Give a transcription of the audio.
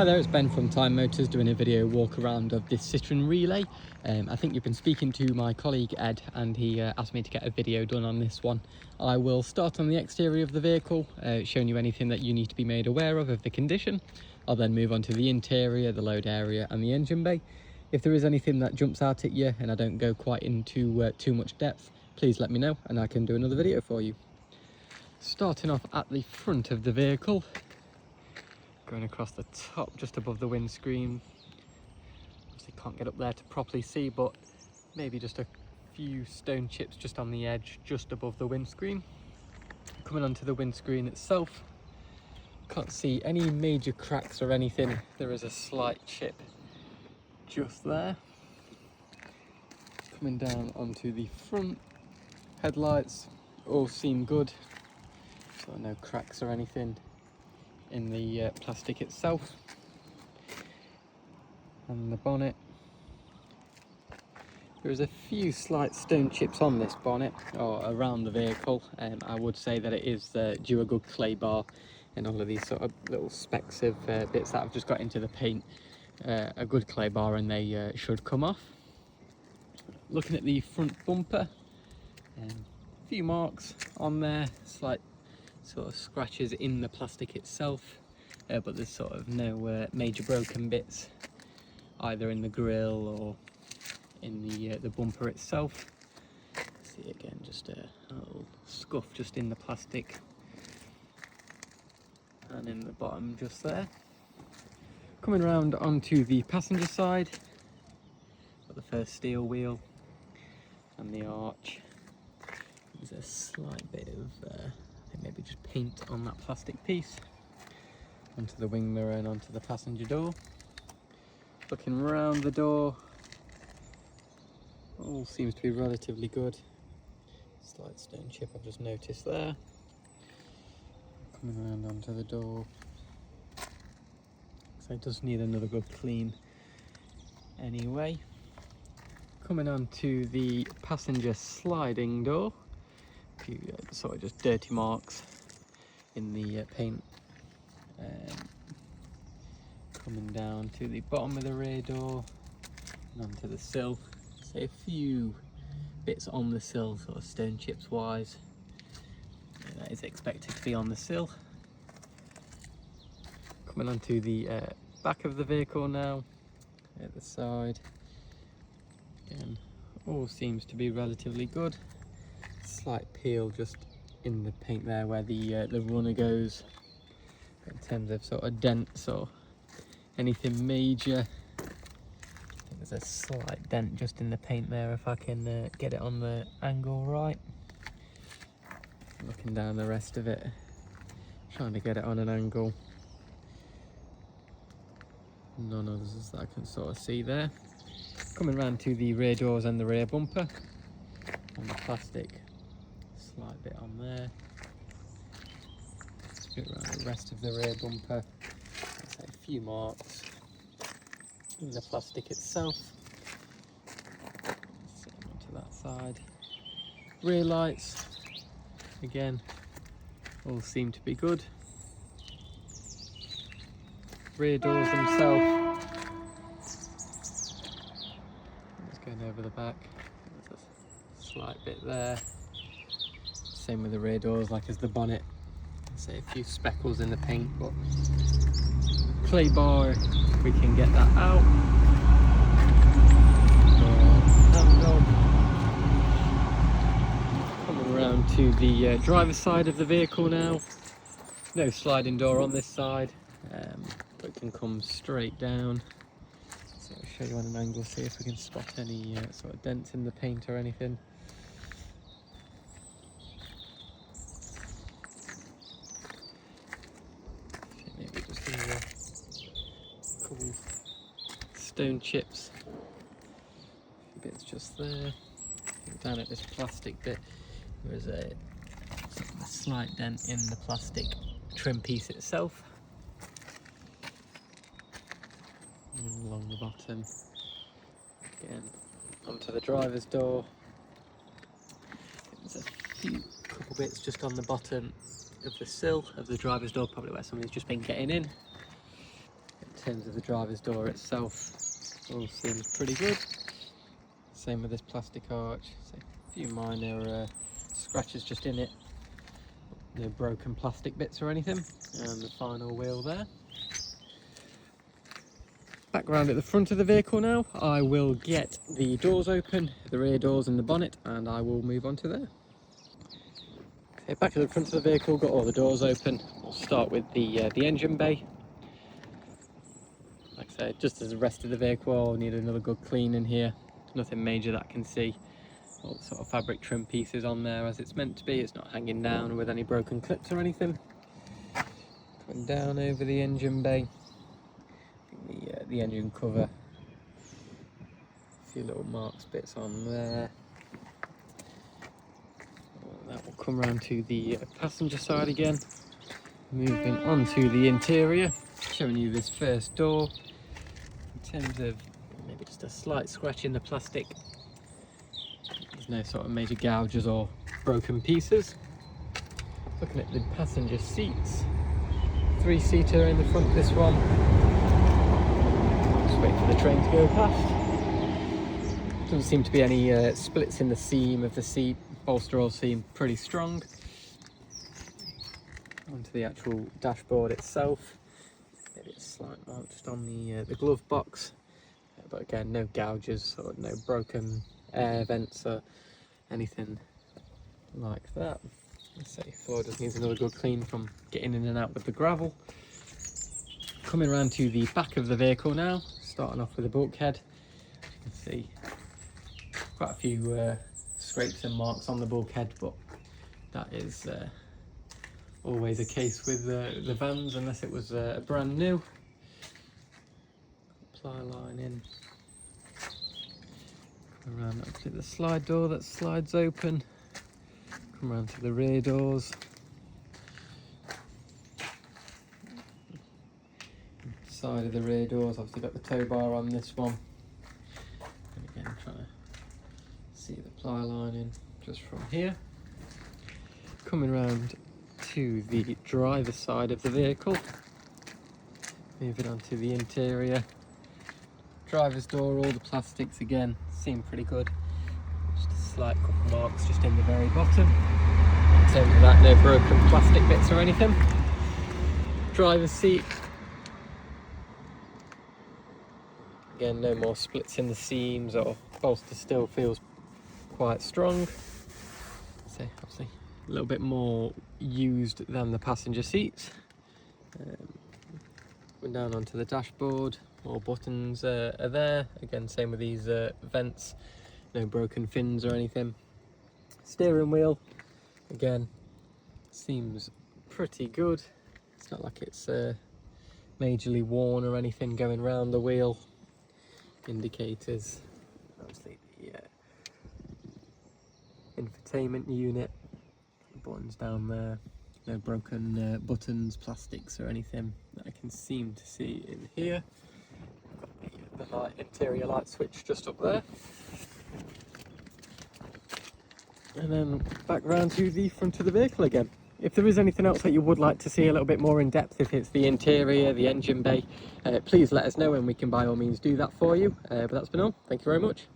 Hi there, it's Ben from Time Motors doing a video walk around of this Citroen Relay. I think you've been speaking to my colleague Ed and he asked me to get a video done on this one. I will start on the exterior of the vehicle, showing you anything that you need to be made aware of the condition. I'll then move on to the interior, the load area and the engine bay. If there is anything that jumps out at you and I don't go quite into too much depth, please let me know and I can do another video for you. Starting off at the front of the vehicle, going across the top just above the windscreen. Obviously can't get up there to properly see, but maybe just a few stone chips just on the edge just above the windscreen. Coming onto the windscreen itself, can't see any major cracks or anything. There is a slight chip just there. Coming down onto the front headlights, all seem good, so no cracks or anything in the plastic itself. And the bonnet, there's a few slight stone chips on this bonnet or around the vehicle. I would say that it is due a good clay bar, and all of these sort of little specks of bits that have just got into the paint, a good clay bar, and they should come off. Looking at the front bumper, a few marks on there, slight sort of scratches in the plastic itself, but there's sort of no major broken bits either in the grille or in the bumper itself. See again, just a little scuff just in the plastic and in the bottom just there. Coming around onto the passenger side, got the first steel wheel and the arch. There's a slight bit of maybe just paint on that plastic piece. Onto the wing mirror and onto the passenger door. Looking around the door, all seems to be relatively good. Slight stone chip I've just noticed there. Coming around onto the door, so it does need another good clean anyway. Coming on to the passenger sliding door, a few sort of just dirty marks in the paint. Coming down to the bottom of the rear door and onto the sill, so a few bits on the sill, sort of stone chips wise. That is expected to be on the sill. Coming onto the back of the vehicle now, at the side. Again, all seems to be relatively good. Slight peel just in the paint there where the runner goes. In terms of sort of dents or anything major, I think there's a slight dent just in the paint there if I can get it on the angle right. Looking down the rest of it, trying to get it on an angle. None others that I can sort of see there. Coming round to the rear doors and the rear bumper, on the plastic, slight bit on there. Bit around the rest of the rear bumper, so a few marks in the plastic itself. Same onto that side. Rear lights, again, all seem to be good. Rear doors themselves, just going over the back, there's a slight bit there. Same with the rear doors, like as the bonnet. Say a few speckles in the paint, but clay bar, we can get that out. Coming around to the driver's side of the vehicle now. No sliding door on this side, but it can come straight down. So I'll show you on an angle, see if we can spot any sort of dents in the paint or anything. Couple stone chips, a few bits just there. Down at this plastic bit, there's a slight dent in the plastic trim piece itself. And along the bottom, again onto the driver's door. There's a couple bits just on the bottom of the sill of the driver's door, probably where somebody's just been getting in. In terms of the driver's door itself, all seems pretty good. Same with this plastic arch, so a few minor scratches just in it, no broken plastic bits or anything, and the final wheel there. Back around at the front of the vehicle now, I will get the doors open, the rear doors and the bonnet, and I will move on to there. Okay, back at the front of the vehicle, got all the doors open. We'll start with the engine bay. Like I said, just as the rest of the vehicle, I'll need another good clean in here. Nothing major that I can see. All the sort of fabric trim pieces on there as it's meant to be. It's not hanging down with any broken clips or anything. Coming down over the engine bay. The engine cover, a few little marks bits on there. That will come around to the passenger side again. Moving on to the interior, showing you this first door. In terms of maybe just a slight scratch in the plastic, there's no sort of major gouges or broken pieces. Looking at the passenger seats, 3-seater in the front, this one. Wait for the train to go past. Doesn't seem to be any splits in the seam of the seat. Bolster all seem pretty strong. Onto the actual dashboard itself. Maybe a slight mark just on the glove box, but again, no gouges or no broken air vents or anything like that. Let's say floor just needs another good clean from getting in and out with the gravel. Coming around to the back of the vehicle now. Starting off with the bulkhead, you can see quite a few scrapes and marks on the bulkhead, but that is always a case with the vans unless it was brand new. Ply line in. Come around up to the slide door that slides open. Come around to the rear doors. Side of the rear doors, obviously got the tow bar on this one, and again trying to see the ply line in just from here. Coming around to the driver's side of the vehicle, moving on to the interior. Driver's door, all the plastics again seem pretty good, just a slight couple marks just in the very bottom. In terms of that, no broken plastic bits or anything. Driver's seat, again, no more splits in the seams, or bolster still feels quite strong. So obviously a little bit more used than the passenger seats. Going down onto the dashboard, more buttons are there. Again, same with these vents, no broken fins or anything. Steering wheel, again, seems pretty good. It's not like it's majorly worn or anything going round the wheel. Indicators, obviously the infotainment unit, buttons down there, no broken buttons, plastics or anything that I can seem to see in here. Got the interior light switch just up there. And then back round to the front of the vehicle again. If there is anything else that you would like to see a little bit more in depth, if it's the interior, the engine bay, please let us know and we can by all means do that for you. But that's been all. Thank you very much.